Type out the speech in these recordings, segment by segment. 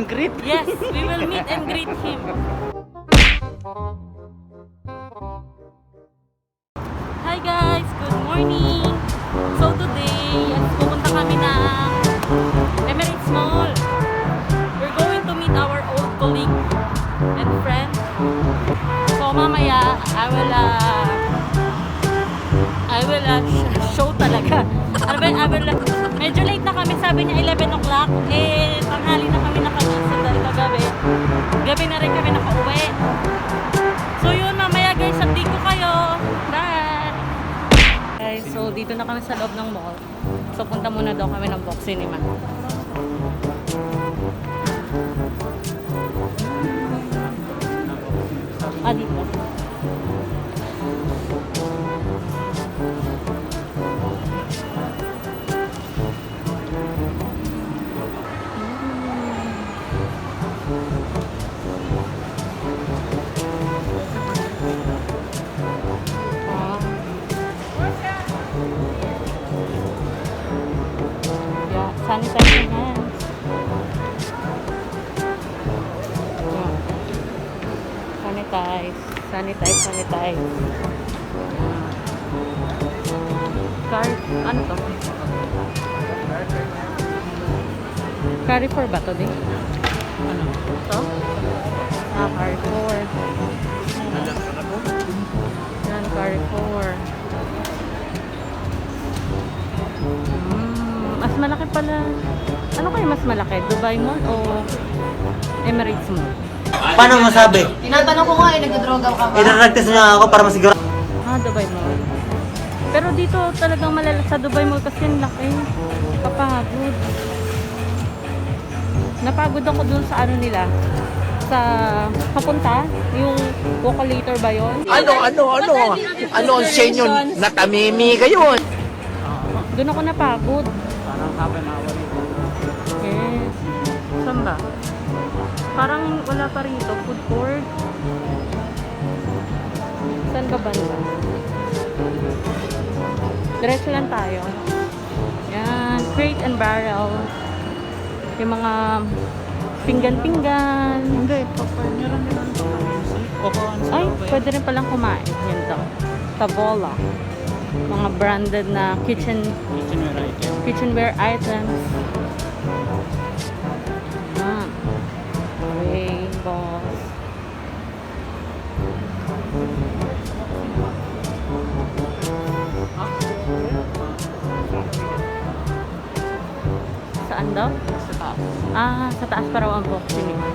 and greet. Yes, we will meet and greet him. Hi guys, good morning. So today, pupunta kami ng Emirates Mall. We're going to meet our old colleague and friend. So mamaya, I will show talaga. Ano ba, medyo late na kami, sabi niya 11 o'clock. Eh, tanghali na kami nakagising dahil kagabi. Gabi na rin kami nakauwi. So yun, mamaya guys, update ko kayo. Bye! Guys, so dito na kami sa loob ng mall. So punta muna daw kami ng box cinema. Dito. Sanitize your hands. Sanitize. Card, ano to? Carrefour ba to din? Ano? Ito? Carrefour. Yan, Carrefour. Mas malaki pala. Ano kayo mas malaki? Dubai Mall o Emirates Mall? Paano masabi? Tinatanong ko nga nagdodroga ka ba? Idaragtis niya ako para masiguro. Dubai Mall. Pero dito talagang malala sa Dubai Mall kasi ang laki. Kapagod. Napagod ako dun sa ano nila. Sa papunta, yung vocalator ba yun? Ano ang senyo? Natamimi kayo. Doon ako napagod. Parang happen hour dito. Yes. Saan ba? Parang wala pa rito. Food court. Saan ba banda? Diretso lang tayo. Yan. Crate and barrel. Yung mga pinggan-pinggan. Hindi, meron din ang Ay, pwede rin palang kumain. Yan daw. Tavola. Mga branded na kitchenware items. Okay, boss. Saan daw? Sa taas. Sa taas para ang unboxing nila.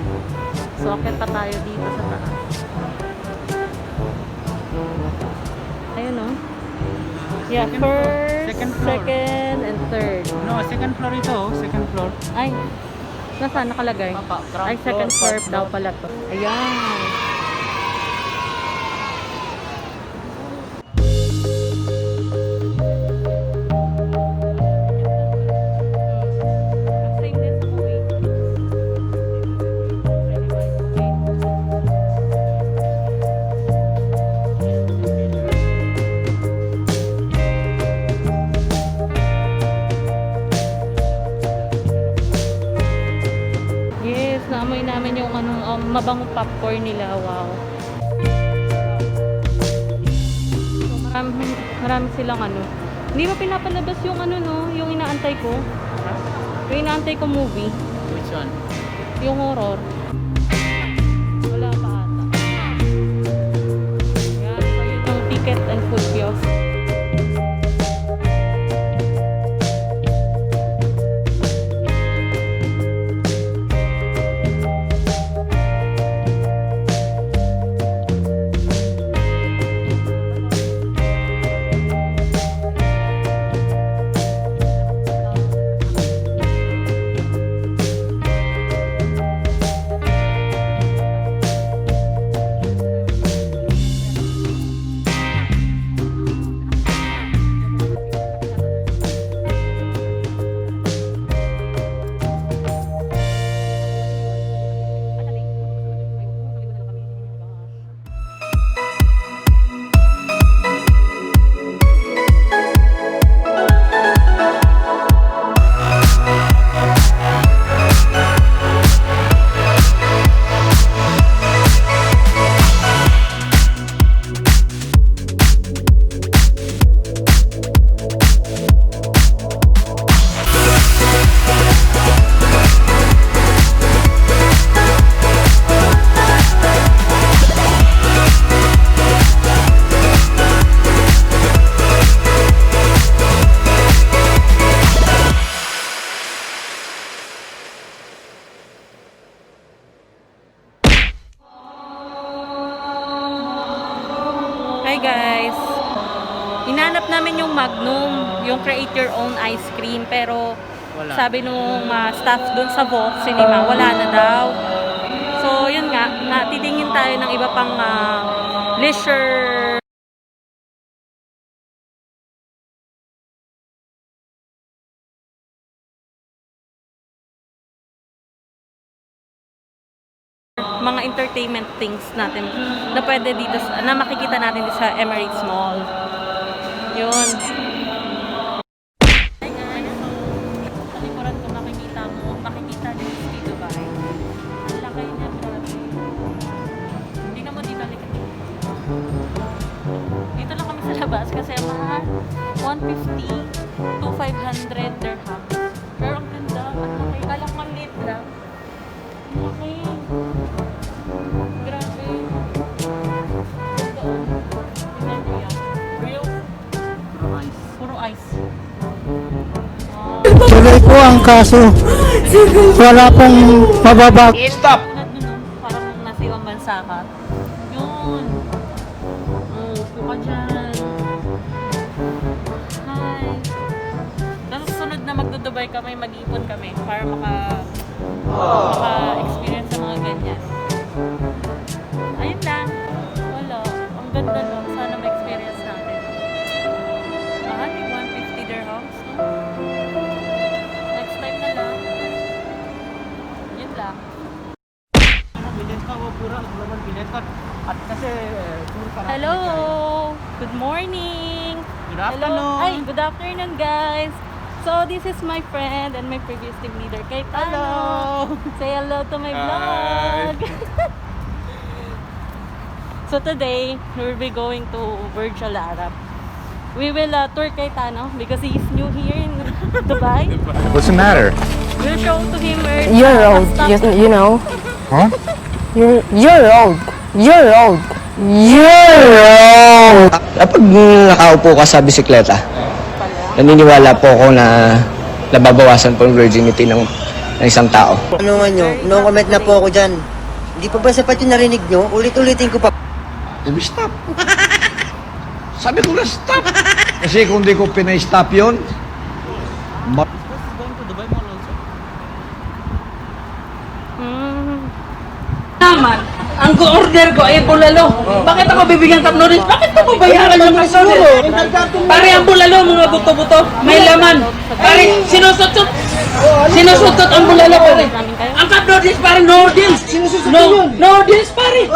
So, akit pa tayo dito sa taas. Ayun, no? Yeah, first, second, and third. No, second floor ito. Second floor. Ay, nasaan nakalagay? Ay, second floor daw pala to. Ayan. Naamoy namin yung mabangong popcorn nila. Wow. So, marami silang Hindi ba pinapalabas yung yung inaantay ko? Yung inaantay ko movie. Which one? Yung horror. Wala pa ata. Yan. So, yun yung ticket and food kiosk. Hi guys! Hinanap namin yung Magnum, yung create your own ice cream, pero Wala. sabi nung staff dun sa Vogue Cinema, wala na daw. So yun nga, titingin tayo ng iba pang leisure mga entertainment things natin na pwede dito, na makikita natin dito sa Emirates Mall. Yun. Hi guys, so sa likuran ko makikita niyo si Dubai. Ang laki niya, grabe. Tingnan mo dito, likod. Dito lang kami sa labas kasi ang mga 150 to 500 dirham. Pero ang ganda, ang laki. Kala ko ang liit lang. Ang laki. Grabe. Tingnan mo yan. Real. Puro ice. Tuloy po ang kaso. Wala pong mababa. Stop! Tulad nun, parang nasa ibang bansa ka. Yun. Upo ka dyan. Hi. Tapos sunod na magdudubay kami, mag-ipon kami para maka-experience sa mga ganyan. Ayun lang. Wala. Ang ganda lang. Sana ma-experience natin. Mahal, 150 dirhams, no? Next time na lang. Yun lang. Bilet ka, pura. Naman bilet ka. At kasi, tour ka. Hello! Good morning! Good afternoon. Hello. Ay, good afternoon guys! So, this is my friend and my previous team leader, kay Tano. Hello! Say hello to my vlog! So, today, we'll be going to Burj Al Arab. We will tour kay Tano because he's new here in Dubai. What's the matter? We'll show to him where You're old, you know. Huh? You're old. You're old. You're old. Kapag nakaupo ka sa bisikleta, naniniwala po ako na nababawasan po yung virginity ng isang tao. Ano nga nyo? No comment na po ako dyan. Hindi pa ba sapat yung narinig nyo? Ulit-ulitin ko pa. Sabi, stop. Sabi ko na stop. Kasi kung di ko pinay-stop yun, Going to Dubai Mall also. Naman, ang go-order ko ay bulalo. Bakit ako bibigyan kap noodles? Bakit ko babayaran yung mga noodles? Pare ang bulalo, mga buto-buto, may laman. Pare, sinusutot. Sinusutot ang bulalo, pare. Ang cup noodles, pare, noodles. No, noodles, pare.